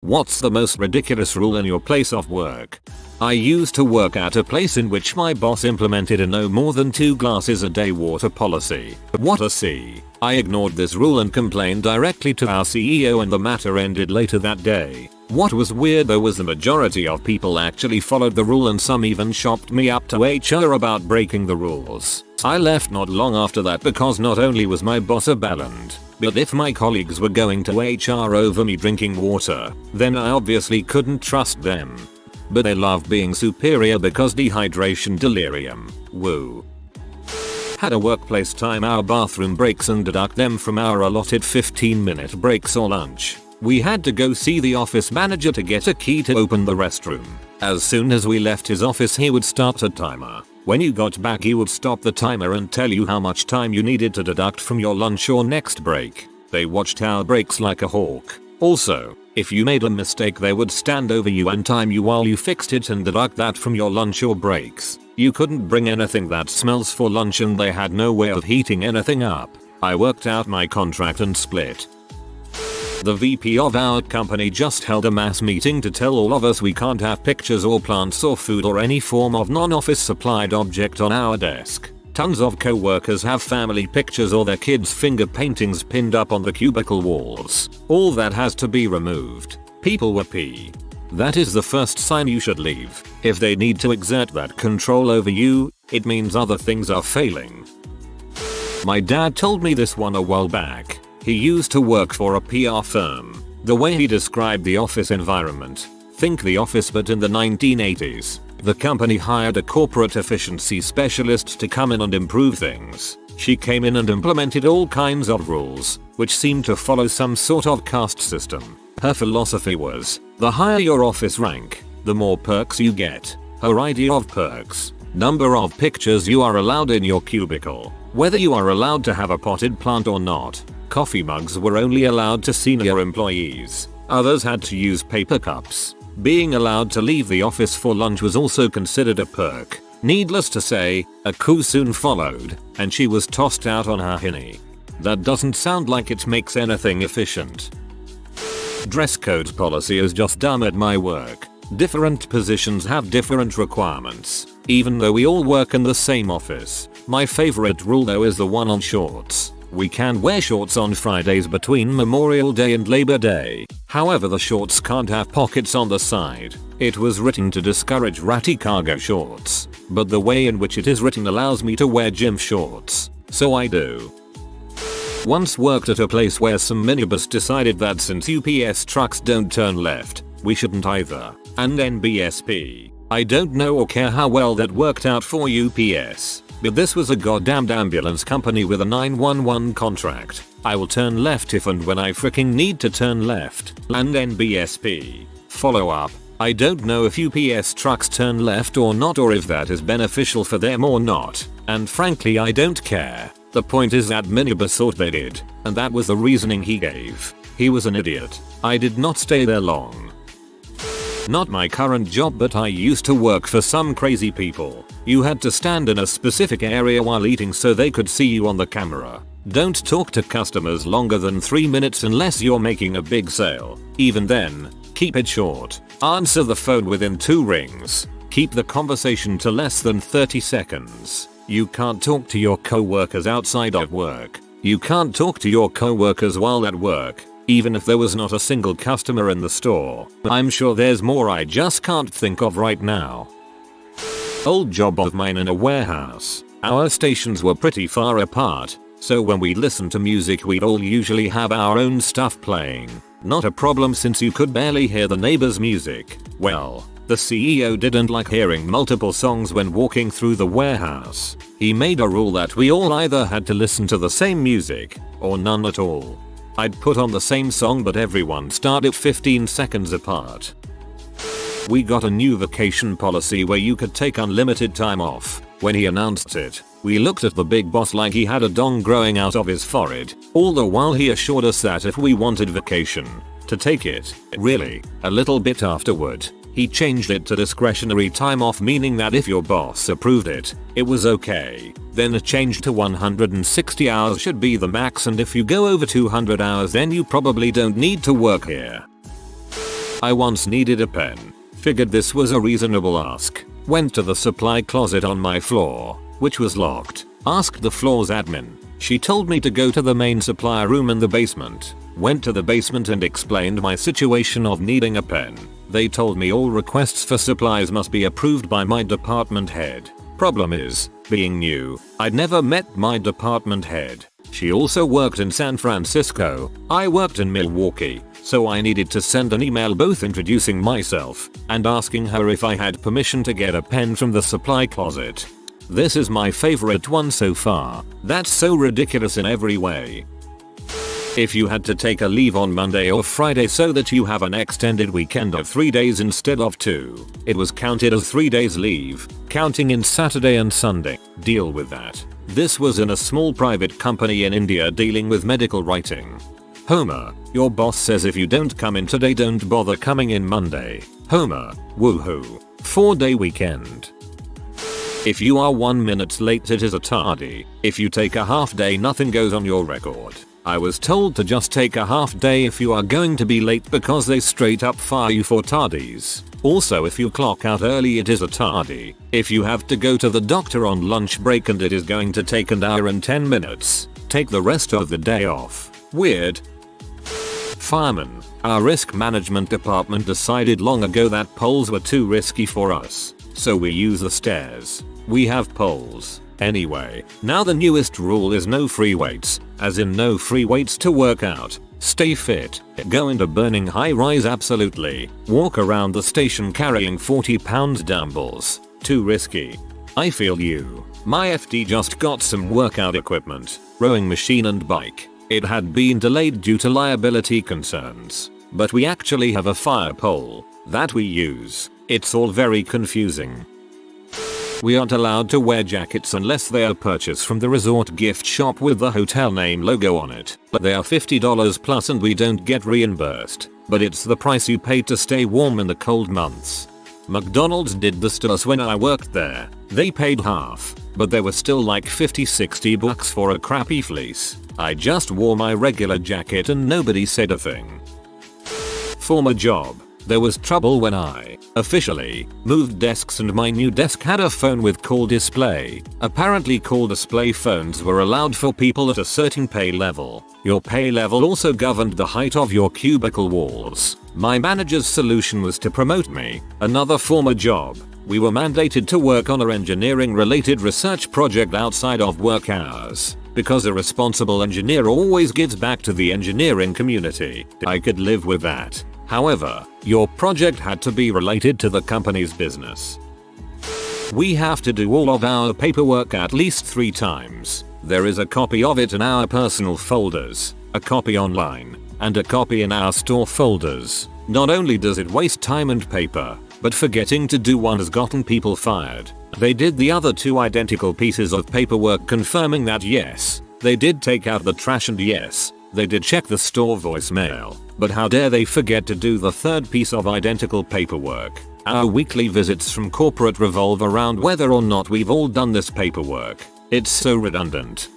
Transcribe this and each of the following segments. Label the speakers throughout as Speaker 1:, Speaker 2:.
Speaker 1: What's the most ridiculous rule in your place of work? I used to work at a place in which my boss implemented a no more than 2 glasses a day water policy. What a C. I ignored this rule and complained directly to our CEO, and the matter ended later that day. What was weird though was the majority of people actually followed the rule, and some even shopped me up to HR about breaking the rules. I left not long after that because not only was my boss a bellend, but if my colleagues were going to HR over me drinking water, then I obviously couldn't trust them. But they love being superior because dehydration delirium. Woo. Had a workplace time our bathroom breaks and deduct them from our allotted 15-minute breaks or lunch. We had to go see the office manager to get a key to open the restroom. As soon as we left his office he would start a timer. When you got back he would stop the timer and tell you how much time you needed to deduct from your lunch or next break. They watched our breaks like a hawk. Also, if you made a mistake they would stand over you and time you while you fixed it and deduct that from your lunch or breaks. You couldn't bring anything that smells for lunch and they had no way of heating anything up. I worked out my contract and split. The VP of our company just held a mass meeting to tell all of us we can't have pictures or plants or food or any form of non-office supplied object on our desk. Tons of co-workers have family pictures or their kids' finger paintings pinned up on the cubicle walls. All that has to be removed. People were pee. That is the first sign you should leave. If they need to exert that control over you, it means other things are failing. My dad told me this one a while back. He used to work for a PR firm. The way he described the office environment, think The Office but in the 1980s. The company hired a corporate efficiency specialist to come in and improve things. She came in and implemented all kinds of rules, which seemed to follow some sort of caste system. Her philosophy was, the higher your office rank, the more perks you get. Her idea of perks: number of pictures you are allowed in your cubicle, whether you are allowed to have a potted plant or not. Coffee mugs were only allowed to senior employees. Others had to use paper cups. Being allowed to leave the office for lunch was also considered a perk. Needless to say, a coup soon followed, and she was tossed out on her hinny. That doesn't sound like it makes anything efficient. Dress code policy is just dumb at my work. Different positions have different requirements, even though we all work in the same office. My favorite rule though is the one on shorts. We can wear shorts on Fridays between Memorial Day and Labor Day. However, the shorts can't have pockets on the side. It was written to discourage ratty cargo shorts, but the way in which it is written allows me to wear gym shorts, so I do. Once worked at a place where some minibus decided that since UPS trucks don't turn left, we shouldn't either, and NBSP. I don't know or care how well that worked out for UPS. But this was a goddamned ambulance company with a 911 contract. I will turn left if and when I freaking need to turn left. And NBSP. Follow up. I don't know if UPS trucks turn left or not, or if that is beneficial for them or not. And frankly I don't care. The point is that minibus thought they did. And that was the reasoning he gave. He was an idiot. I did not stay there long. Not my current job, but I used to work for some crazy people. You had to stand in a specific area while eating so they could see you on the camera. Don't talk to customers longer than 3 minutes unless you're making a big sale. Even then, keep it short. Answer the phone within 2 rings. Keep the conversation to less than 30 seconds. You can't talk to your co-workers outside of work. You can't talk to your co-workers while at work. Even if there was not a single customer in the store. I'm sure there's more I just can't think of right now. Old job of mine in a warehouse. Our stations were pretty far apart, so when we listened to music we'd all usually have our own stuff playing. Not a problem since you could barely hear the neighbor's music. Well, the CEO didn't like hearing multiple songs when walking through the warehouse. He made a rule that we all either had to listen to the same music, or none at all. I'd put on the same song but everyone started 15 seconds apart. We got a new vacation policy where you could take unlimited time off. When he announced it, we looked at the big boss like he had a dong growing out of his forehead, all the while he assured us that if we wanted vacation, to take it. Really, a little bit afterward, he changed it to discretionary time off, meaning that if your boss approved it, it was okay. Then a change to 160 hours should be the max, and if you go over 200 hours then you probably don't need to work here. I once needed a pen. Figured this was a reasonable ask. Went to the supply closet on my floor, which was locked. Asked the floor's admin. She told me to go to the main supply room in the basement. Went to the basement and explained my situation of needing a pen. They told me all requests for supplies must be approved by my department head. Problem is, being new, I'd never met my department head. She also worked in San Francisco. I worked in Milwaukee. So I needed to send an email both introducing myself and asking her if I had permission to get a pen from the supply closet. This is my favorite one so far. That's so ridiculous in every way. If you had to take a leave on Monday or Friday so that you have an extended weekend of 3 days instead of 2, it was counted as 3 days leave, counting in Saturday and Sunday. Deal with that. This was in a small private company in India dealing with medical writing. Homer, your boss says if you don't come in today don't bother coming in Monday. Homer, woohoo. 4-day weekend. If you are 1 minute late it is a tardy. If you take a half day nothing goes on your record. I was told to just take a half day if you are going to be late because they straight up fire you for tardies. Also if you clock out early it is a tardy. If you have to go to the doctor on lunch break and it is going to take an hour and 10 minutes, take the rest of the day off. Weird. Fireman. Our risk management department decided long ago that poles were too risky for us, so we use the stairs. We have poles. Anyway, now the newest rule is no free weights, as in no free weights to work out. Stay fit, go into burning high rise absolutely, walk around the station carrying 40 pound dumbbells, too risky. I feel you. My FD just got some workout equipment, rowing machine and bike. It had been delayed due to liability concerns, but we actually have a fire pole that we use. It's all very confusing. We aren't allowed to wear jackets unless they are purchased from the resort gift shop with the hotel name logo on it. But they are $50 plus and we don't get reimbursed, but it's the price you pay to stay warm in the cold months. McDonald's did this to us when I worked there. They paid half, but they were still like $50-60 for a crappy fleece. I just wore my regular jacket and nobody said a thing. Former job. There was trouble when I officially moved desks and my new desk had a phone with call display. Apparently call display phones were allowed for people at a certain pay level. Your pay level also governed the height of your cubicle walls. My manager's solution was to promote me. Another former job. We were mandated to work on an engineering related research project outside of work hours, because a responsible engineer always gives back to the engineering community. I could live with that. However, your project had to be related to the company's business. We have to do all of our paperwork at least 3 times. There is a copy of it in our personal folders, a copy online, and a copy in our store folders. Not only does it waste time and paper, but forgetting to do one has gotten people fired. They did the other 2 identical pieces of paperwork confirming that yes, they did take out the trash and yes, they did check the store voicemail, but how dare they forget to do the 3rd piece of identical paperwork. Our weekly visits from corporate revolve around whether or not we've all done this paperwork. It's so redundant.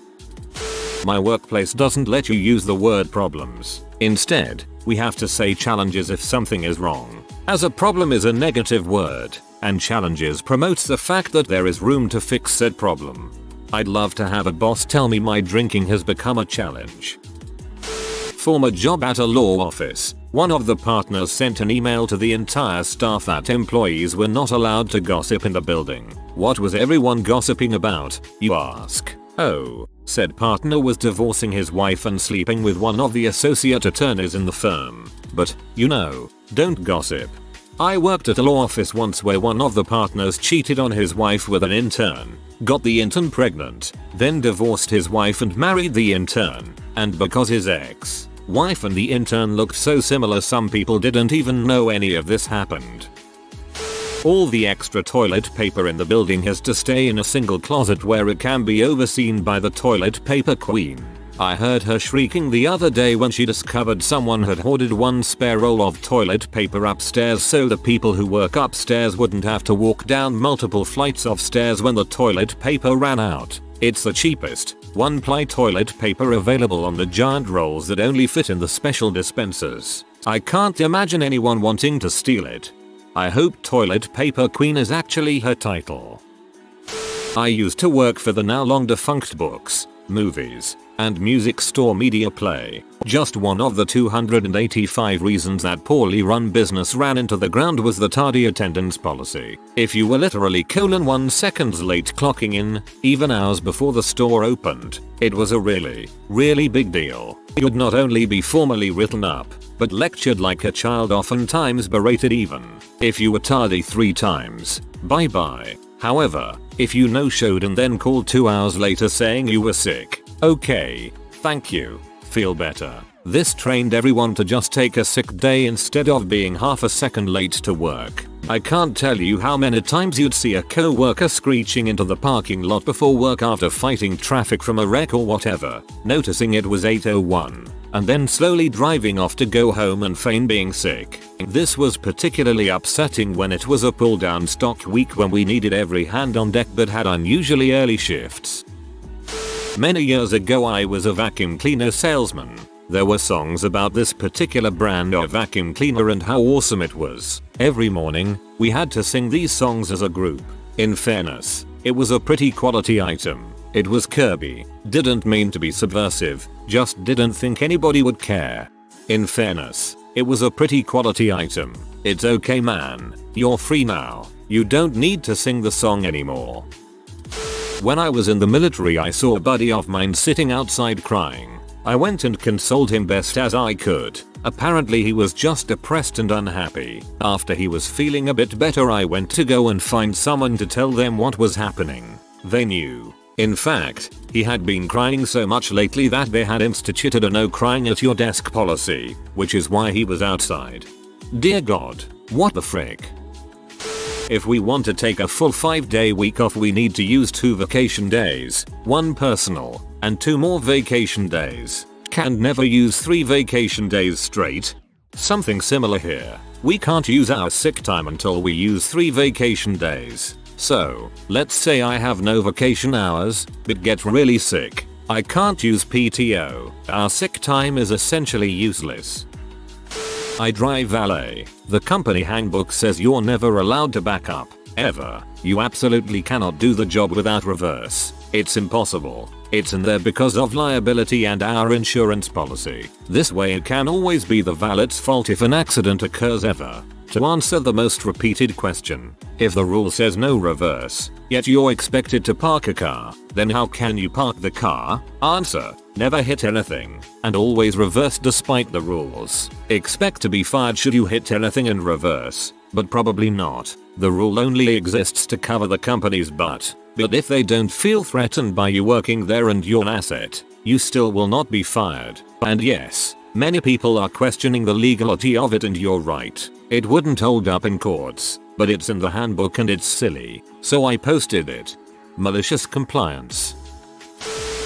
Speaker 1: My workplace doesn't let you use the word problems. Instead, we have to say challenges if something is wrong, as a problem is a negative word, and challenges promotes the fact that there is room to fix said problem. I'd love to have a boss tell me my drinking has become a challenge. Former job at a law office. One of the partners sent an email to the entire staff that employees were not allowed to gossip in the building. What was everyone gossiping about, you ask? Oh, said partner was divorcing his wife and sleeping with one of the associate attorneys in the firm. But, you know, don't gossip. I worked at a law office once where one of the partners cheated on his wife with an intern, got the intern pregnant, then divorced his wife and married the intern, and because his ex-wife and the intern looked so similar some people didn't even know any of this happened. All the extra toilet paper in the building has to stay in a single closet where it can be overseen by the toilet paper queen. I heard her shrieking the other day when she discovered someone had hoarded one spare roll of toilet paper upstairs so the people who work upstairs wouldn't have to walk down multiple flights of stairs when the toilet paper ran out. It's the cheapest, one-ply toilet paper available on the giant rolls that only fit in the special dispensers. I can't imagine anyone wanting to steal it. I hope Toilet Paper Queen is actually her title. I used to work for the now long defunct books, movies, and music store Media Play. Just one of the 285 reasons that poorly run business ran into the ground was the tardy attendance policy. If you were literally 1 second late clocking in, even hours before the store opened, it was a really big deal. You'd not only be formally written up, but lectured like a child, oftentimes berated even. If you were tardy 3 times, bye bye. However, if you no-showed and then called 2 hours later saying you were sick, okay, thank you, feel better. This trained everyone to just take a sick day instead of being half a second late to work. I can't tell you how many times you'd see a co-worker screeching into the parking lot before work after fighting traffic from a wreck or whatever, noticing it was 8:01, and then slowly driving off to go home and feign being sick. This was particularly upsetting when it was a pull-down stock week when we needed every hand on deck but had unusually early shifts. Many years ago I was a vacuum cleaner salesman. There were songs about this particular brand of vacuum cleaner and how awesome it was. Every morning, we had to sing these songs as a group. In fairness, it was a pretty quality item. It was Kirby. Didn't mean to be subversive, just didn't think anybody would care. In fairness, it was a pretty quality item. It's okay man, you're free now. You don't need to sing the song anymore. When I was in the military I saw a buddy of mine sitting outside crying. I went and consoled him best as I could. Apparently he was just depressed and unhappy. After he was feeling a bit better I went to go and find someone to tell them what was happening. They knew. In fact, he had been crying so much lately that they had instituted a no crying at your desk policy, which is why he was outside. Dear God, what the frick? If we want to take a full 5-day week off we need to use 2 vacation days, 1 personal, and 2 more vacation days. Can never use 3 vacation days straight. Something similar here. We can't use our sick time until we use 3 vacation days. So, let's say I have no vacation hours, but get really sick. I can't use PTO. Our sick time is essentially useless. I drive Valet. The company handbook says you're never allowed to back up, ever. You absolutely cannot do the job without reverse. It's impossible. It's in there because of liability and our insurance policy. This way it can always be the valet's fault if an accident occurs ever. To answer the most repeated question, if the rule says no reverse, yet you're expected to park a car, then how can you park the car? Answer: never hit anything, and always reverse despite the rules. Expect to be fired should you hit anything and reverse, but probably not. The rule only exists to cover the company's butt, but if they don't feel threatened by you working there and you're an asset, you still will not be fired. And yes, many people are questioning the legality of it and you're right. It wouldn't hold up in courts, but it's in the handbook and it's silly, so I posted it. Malicious compliance.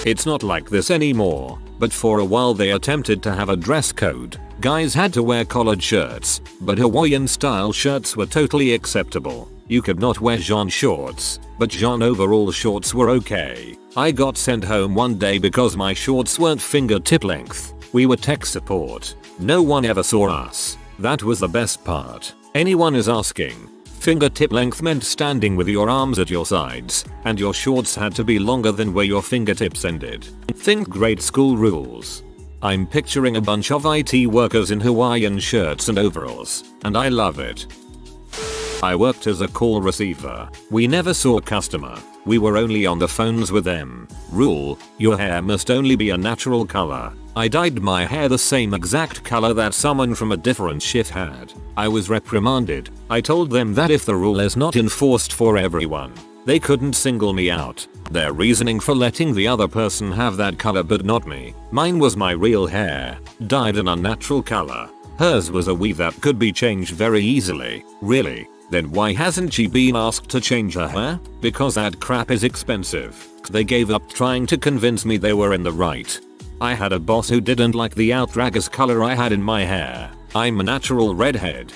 Speaker 1: It's not like this anymore, but for a while they attempted to have a dress code. Guys had to wear collared shirts, but Hawaiian style shirts were totally acceptable. You could not wear jean shorts, but jean overall shorts were okay. I got sent home one day because my shorts weren't fingertip length. We were tech support. No one ever saw us. That was the best part. Anyone is asking. Fingertip length meant standing with your arms at your sides, and your shorts had to be longer than where your fingertips ended. Think grade school rules. I'm picturing a bunch of IT workers in Hawaiian shirts and overalls, and I love it. I worked as a call receiver. We never saw a customer. We were only on the phones with them. Rule: your hair must only be a natural color. I dyed my hair the same exact color that someone from a different shift had. I was reprimanded. I told them that if the rule is not enforced for everyone, they couldn't single me out. Their reasoning for letting the other person have that color but not me. Mine was my real hair, dyed an unnatural color. Hers was a weave that could be changed very easily. Really? Then why hasn't she been asked to change her hair? Because that crap is expensive. They gave up trying to convince me they were in the right. I had a boss who didn't like the outrageous color I had in my hair. I'm a natural redhead.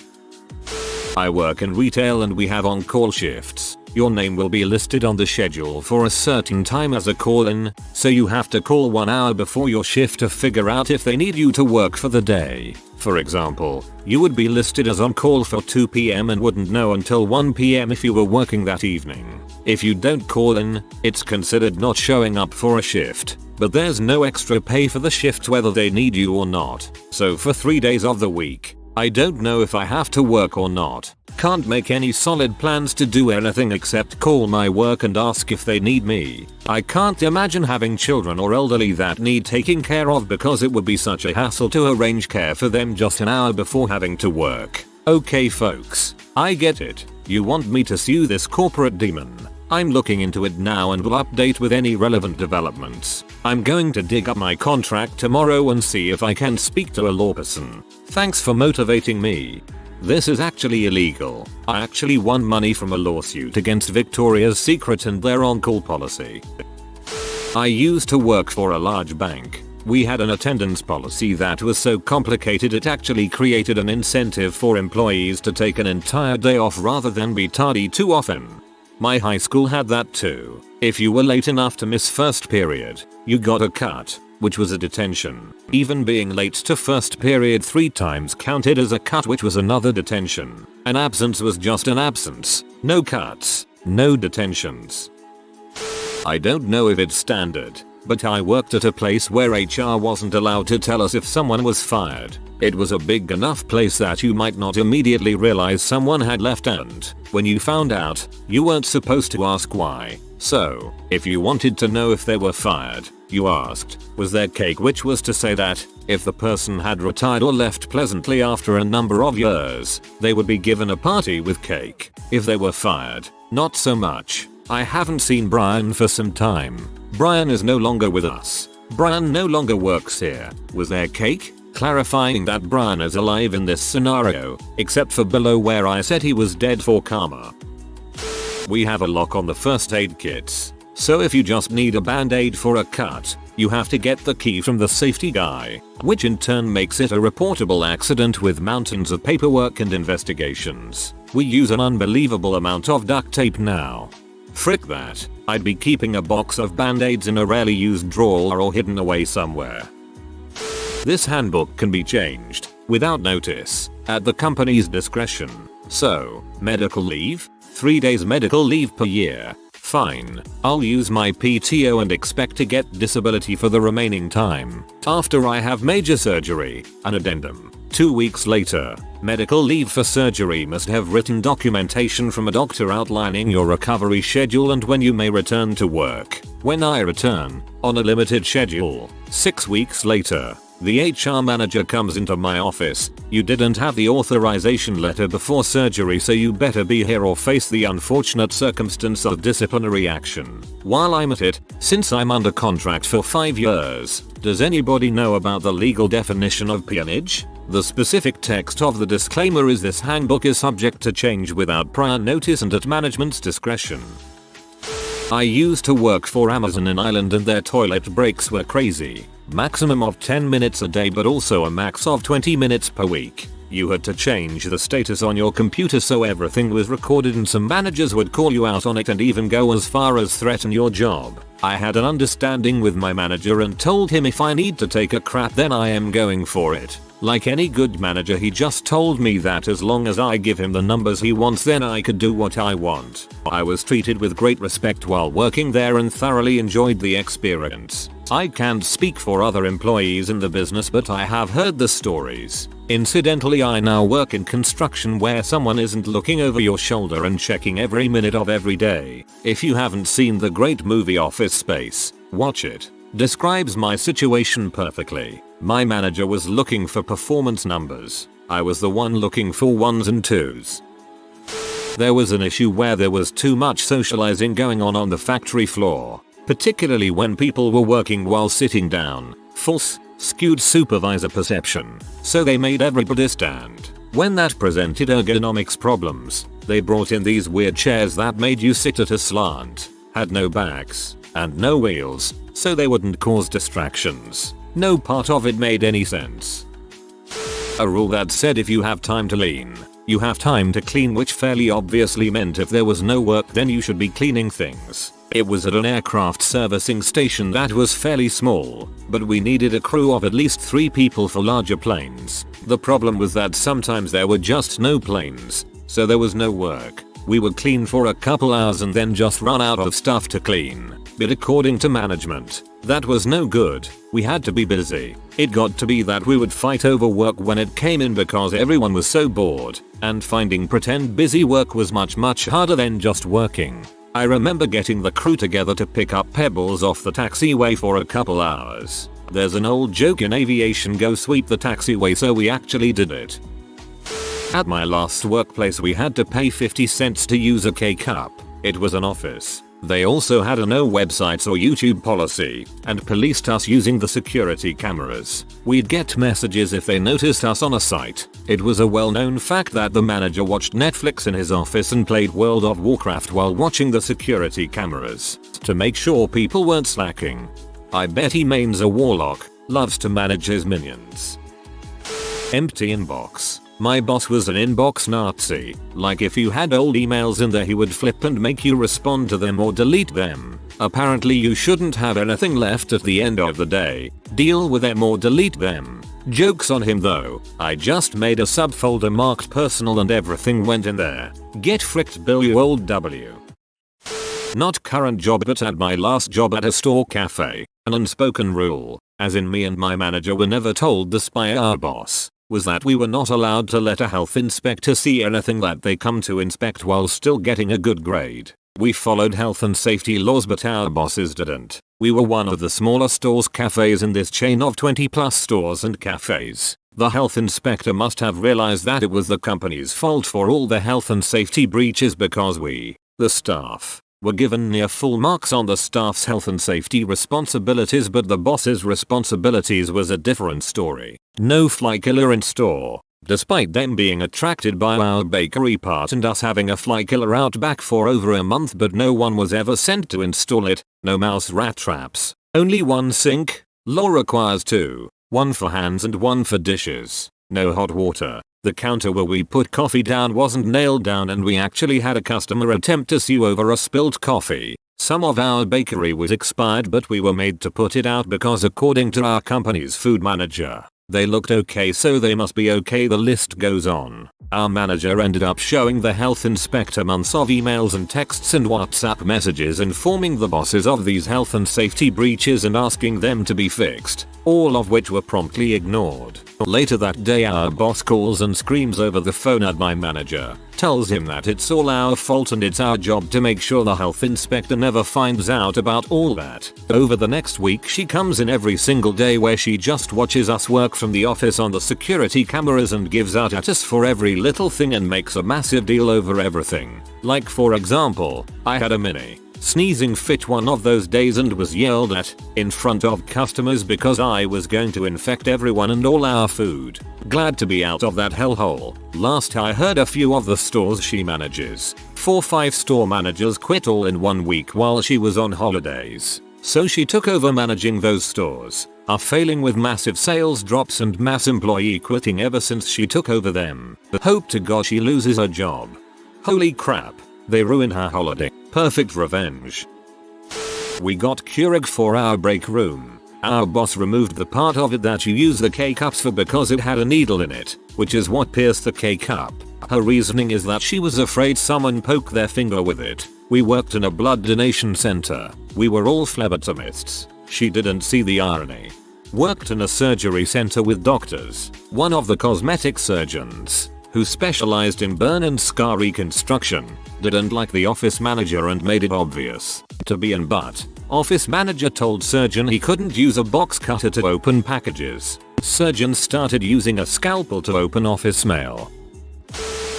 Speaker 1: I work in retail and we have on-call shifts. Your name will be listed on the schedule for a certain time as a call-in, so you have to call 1 hour before your shift to figure out if they need you to work for the day. For example, you would be listed as on call for 2 PM and wouldn't know until 1 PM if you were working that evening. If you don't call in, it's considered not showing up for a shift, but there's no extra pay for the shift whether they need you or not. So for 3 days of the week, I don't know if I have to work or not. Can't make any solid plans to do anything except call my work and ask if they need me. I can't imagine having children or elderly that need taking care of because it would be such a hassle to arrange care for them just an hour before having to work. Okay folks, I get it. You want me to sue this corporate demon. I'm looking into it now and will update with any relevant developments. I'm going to dig up my contract tomorrow and see if I can speak to a lawperson. Thanks for motivating me. This is actually illegal. I actually won money from a lawsuit against Victoria's Secret and their on-call policy. I used to work for a large bank. We had an attendance policy that was so complicated it actually created an incentive for employees to take an entire day off rather than be tardy too often. My high school had that too. If you were late enough to miss first period, you got a cut, which was a detention. Even being late to first period 3 times counted as a cut, which was another detention. An absence was just an absence. No cuts, no detentions. I don't know if it's standard, but I worked at a place where HR wasn't allowed to tell us if someone was fired. It was a big enough place that you might not immediately realize someone had left, and when you found out, you weren't supposed to ask why. So, if you wanted to know if they were fired, you asked, was there cake, which was to say that, if the person had retired or left pleasantly after a number of years, they would be given a party with cake. If they were fired, not so much. I haven't seen Brian for some time. Brian is no longer with us. Brian no longer works here. Was there cake? Clarifying that Brian is alive in this scenario, except for below where I said he was dead for karma. We have a lock on the first aid kits, so if you just need a band-aid for a cut, you have to get the key from the safety guy, which in turn makes it a reportable accident with mountains of paperwork and investigations. We use an unbelievable amount of duct tape now. Frick that, I'd be keeping a box of band-aids in a rarely used drawer or hidden away somewhere. This handbook can be changed, without notice, at the company's discretion. So, medical leave? 3 days medical leave per year. Fine, I'll use my PTO and expect to get disability for the remaining time. After I have major surgery, an addendum. 2 weeks later, medical leave for surgery must have written documentation from a doctor outlining your recovery schedule and when you may return to work. When I return, on a limited schedule, 6 weeks later, the HR manager comes into my office. You didn't have the authorization letter before surgery, so you better be here or face the unfortunate circumstance of disciplinary action. While I'm at it, since I'm under contract for 5 years, does anybody know about the legal definition of peonage? The specific text of the disclaimer is this handbook is subject to change without prior notice and at management's discretion. I used to work for Amazon in Ireland and their toilet breaks were crazy. Maximum of 10 minutes a day but also a max of 20 minutes per week. You had to change the status on your computer so everything was recorded and some managers would call you out on it and even go as far as threaten your job. I had an understanding with my manager and told him if I need to take a crap then I am going for it. Like any good manager, he just told me that as long as I give him the numbers he wants then I could do what I want. I was treated with great respect while working there and thoroughly enjoyed the experience. I can't speak for other employees in the business but I have heard the stories. Incidentally, I now work in construction where someone isn't looking over your shoulder and checking every minute of every day. If you haven't seen the great movie Office Space, watch it. Describes my situation perfectly. My manager was looking for performance numbers. I was the one looking for 1s and 2s. There was an issue where there was too much socializing going on the factory floor, particularly when people were working while sitting down. False, skewed supervisor perception. So they made everybody stand. When that presented ergonomics problems, they brought in these weird chairs that made you sit at a slant, had no backs, and no wheels, so they wouldn't cause distractions. No part of it made any sense. A rule that said if you have time to lean, you have time to clean, which fairly obviously meant if there was no work then you should be cleaning things. It was at an aircraft servicing station that was fairly small, but we needed a crew of at least 3 people for larger planes. The problem was that sometimes there were just no planes, so there was no work. We would clean for a couple hours and then just run out of stuff to clean. But according to management, that was no good. We had to be busy. It got to be that we would fight over work when it came in because everyone was so bored, and finding pretend busy work was much harder than just working. I remember getting the crew together to pick up pebbles off the taxiway for a couple hours. There's an old joke in aviation, go sweep the taxiway, so we actually did it. At my last workplace we had to pay 50 cents to use a K-cup. It was an office. They also had a no websites or YouTube policy, and policed us using the security cameras. We'd get messages if they noticed us on a site. It was a well-known fact that the manager watched Netflix in his office and played World of Warcraft while watching the security cameras, to make sure people weren't slacking. I bet he mains a warlock, loves to manage his minions. Empty inbox. My boss was an inbox Nazi. Like if you had old emails in there he would flip and make you respond to them or delete them. Apparently you shouldn't have anything left at the end of the day. Deal with them or delete them. Jokes on him though. I just made a subfolder marked personal and everything went in there. Get fricked Bill, you old W. Not current job but at my last job at a store cafe. An unspoken rule, as in me and my manager were never told this by our boss, was that we were not allowed to let a health inspector see anything that they come to inspect while still getting a good grade. We followed health and safety laws but our bosses didn't. We were one of the smaller stores cafes in this chain of 20+ stores and cafes. The health inspector must have realized that it was the company's fault for all the health and safety breaches because we, the staff, were given near full marks on the staff's health and safety responsibilities, but the boss's responsibilities was a different story. No fly killer in store, despite them being attracted by our bakery part and us having a fly killer out back for over a month, but no one was ever sent to install it. No mouse rat traps. Only one sink. Law requires two. One for hands and one for dishes. No hot water. The counter where we put coffee down wasn't nailed down and we actually had a customer attempt to sue over a spilled coffee. Some of our bakery was expired but we were made to put it out because according to our company's food manager, they looked okay so they must be okay. The list goes on. Our manager ended up showing the health inspector months of emails and texts and WhatsApp messages informing the bosses of these health and safety breaches and asking them to be fixed, all of which were promptly ignored. Later that day our boss calls and screams over the phone at my manager, tells him that it's all our fault and it's our job to make sure the health inspector never finds out about all that. Over the next week she comes in every single day where she just watches us work from the office on the security cameras and gives out at us for every little thing and makes a massive deal over everything. Like for example, I had a mini sneezing fit one of those days and was yelled at in front of customers because I was going to infect everyone and all our food. Glad to be out of that hellhole. Last I heard, a few of the stores she manages, 4-5 store managers quit all in 1 week while she was on holidays. So she took over managing those stores, are failing with massive sales drops and mass employee quitting ever since she took over them. Hope to God she loses her job. Holy crap, they ruined her holiday. Perfect revenge. We got Keurig for our break room. Our boss removed the part of it that you use the K-cups for because it had a needle in it, which is what pierced the K-cup. Her reasoning is that she was afraid someone poked their finger with it. We worked in a blood donation center. We were all phlebotomists. She didn't see the irony. Worked in a surgery center with doctors. One of the cosmetic surgeons, who specialized in burn and scar reconstruction, didn't like the office manager and made it obvious to be an but. Office manager told surgeon he couldn't use a box cutter to open packages. Surgeon started using a scalpel to open office mail.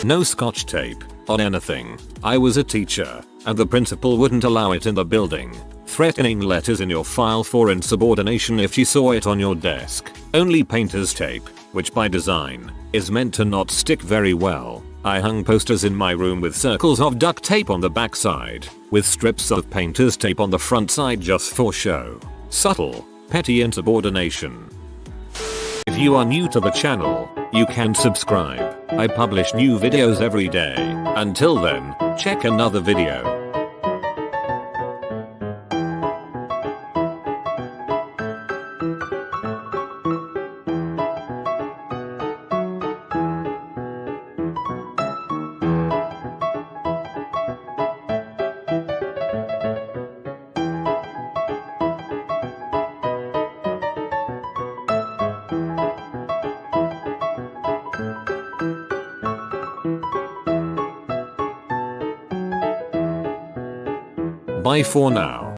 Speaker 1: No scotch tape on anything. I was a teacher, and the principal wouldn't allow it in the building. Threatening letters in your file for insubordination if she saw it on your desk. Only painter's tape, which by design is meant to not stick very well. I hung posters in my room with circles of duct tape on the backside, with strips of painter's tape on the front side just for show. Subtle, petty insubordination. If you are new to the channel, you can subscribe. I publish new videos every day. Until then, check another video. Bye for now.